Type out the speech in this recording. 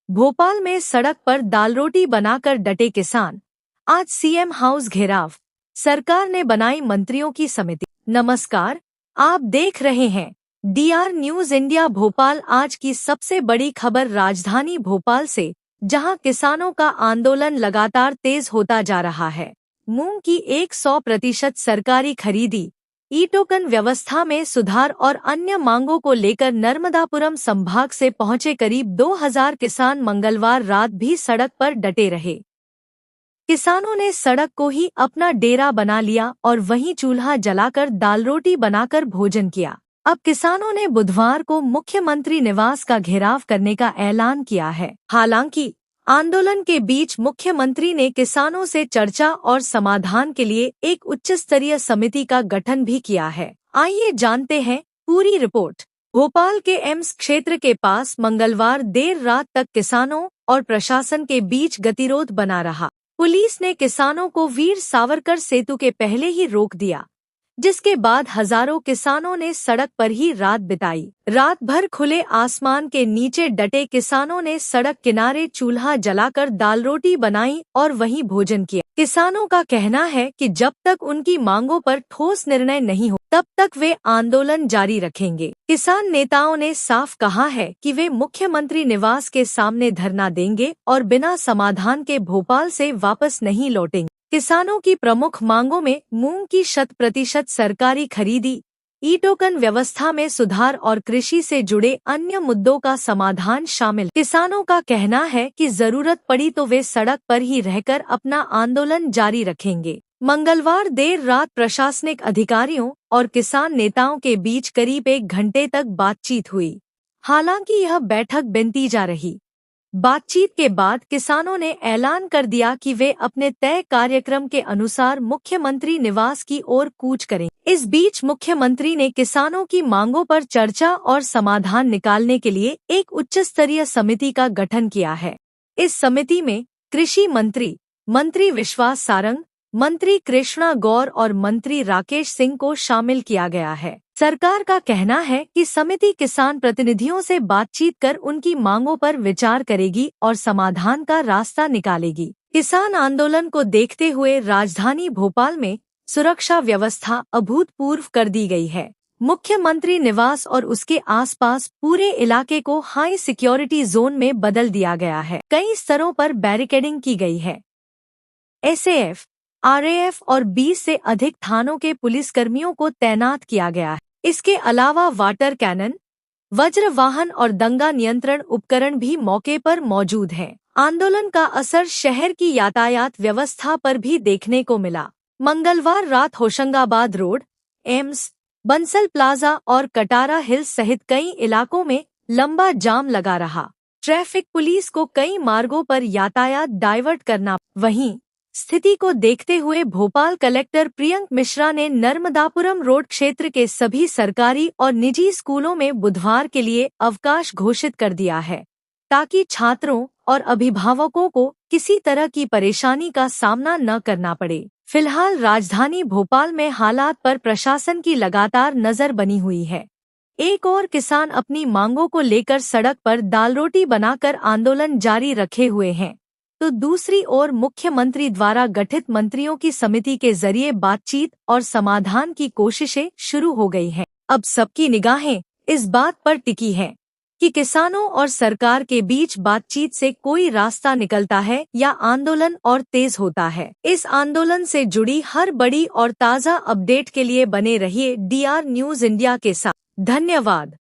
भोपाल में सड़क पर दाल रोटी बनाकर डटे किसान। आज सीएम हाउस घेराव, सरकार ने बनाई मंत्रियों की समिति। नमस्कार, आप देख रहे हैं DR न्यूज इंडिया भोपाल। आज की सबसे बड़ी खबर राजधानी भोपाल से, जहां किसानों का आंदोलन लगातार तेज होता जा रहा है। मूंग की 100% सरकारी खरीदी, ई टोकन व्यवस्था में सुधार और अन्य मांगों को लेकर नर्मदापुरम संभाग से पहुंचे करीब 2000 किसान मंगलवार रात भी सड़क पर डटे रहे। किसानों ने सड़क को ही अपना डेरा बना लिया और वहीं चूल्हा जलाकर दाल रोटी बनाकर भोजन किया। अब किसानों ने बुधवार को मुख्यमंत्री निवास का घेराव करने का ऐलान किया है। हालांकि आंदोलन के बीच मुख्यमंत्री ने किसानों से चर्चा और समाधान के लिए एक उच्च स्तरीय समिति का गठन भी किया है। आइए जानते हैं पूरी रिपोर्ट। भोपाल के एम्स क्षेत्र के पास मंगलवार देर रात तक किसानों और प्रशासन के बीच गतिरोध बना रहा। पुलिस ने किसानों को वीर सावरकर सेतु के पहले ही रोक दिया, जिसके बाद हजारों किसानों ने सड़क पर ही रात बिताई। रात भर खुले आसमान के नीचे डटे किसानों ने सड़क किनारे चूल्हा जलाकर दाल रोटी बनाई और वहीं भोजन किया। किसानों का कहना है कि जब तक उनकी मांगों पर ठोस निर्णय नहीं हो, तब तक वे आंदोलन जारी रखेंगे। किसान नेताओं ने साफ कहा है कि वे मुख्यमंत्री निवास के सामने धरना देंगे और बिना समाधान के भोपाल से वापस नहीं लौटेंगे। किसानों की प्रमुख मांगों में मूंग की 100% सरकारी खरीदी, ई टोकन व्यवस्था में सुधार और कृषि से जुड़े अन्य मुद्दों का समाधान शामिल। किसानों का कहना है कि जरूरत पड़ी तो वे सड़क पर ही रहकर अपना आंदोलन जारी रखेंगे। मंगलवार देर रात प्रशासनिक अधिकारियों और किसान नेताओं के बीच करीब 1 घंटे तक बातचीत हुई। हालांकि यह बैठक बिनतीजा रही। बातचीत के बाद किसानों ने ऐलान कर दिया कि वे अपने तय कार्यक्रम के अनुसार मुख्यमंत्री निवास की ओर कूच करें। इस बीच मुख्यमंत्री ने किसानों की मांगों पर चर्चा और समाधान निकालने के लिए एक उच्च स्तरीय समिति का गठन किया है। इस समिति में कृषि मंत्री, मंत्री विश्वास सारंग, मंत्री कृष्णा गौर और मंत्री राकेश सिंह को शामिल किया गया है। सरकार का कहना है कि समिति किसान प्रतिनिधियों से बातचीत कर उनकी मांगों पर विचार करेगी और समाधान का रास्ता निकालेगी। किसान आंदोलन को देखते हुए राजधानी भोपाल में सुरक्षा व्यवस्था अभूतपूर्व कर दी गई है। मुख्यमंत्री निवास और उसके आसपास पूरे इलाके को हाई सिक्योरिटी जोन में बदल दिया गया है। कई स्तरों पर बैरिकेडिंग की गई है। SAF, RAF और 20 से अधिक थानों के पुलिसकर्मियों को तैनात किया गया है। इसके अलावा वाटर कैनन, वज्र वाहन और दंगा नियंत्रण उपकरण भी मौके पर मौजूद हैं। आंदोलन का असर शहर की यातायात व्यवस्था पर भी देखने को मिला। मंगलवार रात Hoshangabad road, AIIMS, Bansal plaza और कटारा हिल्स सहित कई इलाकों में लंबा जाम लगा रहा। ट्रैफिक पुलिस को कई मार्गों पर यातायात डाइवर्ट करना। वहीं स्थिति को देखते हुए भोपाल कलेक्टर प्रियंक मिश्रा ने नर्मदापुरम रोड क्षेत्र के सभी सरकारी और निजी स्कूलों में बुधवार के लिए अवकाश घोषित कर दिया है, ताकि छात्रों और अभिभावकों को किसी तरह की परेशानी का सामना न करना पड़े। फिलहाल राजधानी भोपाल में हालात पर प्रशासन की लगातार नजर बनी हुई है। एक और किसान अपनी मांगों को लेकर सड़क पर दाल रोटी बनाकर आंदोलन जारी रखे हुए हैं, तो दूसरी ओर मुख्यमंत्री द्वारा गठित मंत्रियों की समिति के जरिए बातचीत और समाधान की कोशिशें शुरू हो गई हैं। अब सबकी निगाहें इस बात पर टिकी हैं कि किसानों और सरकार के बीच बातचीत से कोई रास्ता निकलता है या आंदोलन और तेज होता है। इस आंदोलन से जुड़ी हर बड़ी और ताज़ा अपडेट के लिए बने रहिए DR न्यूज इंडिया के साथ। धन्यवाद।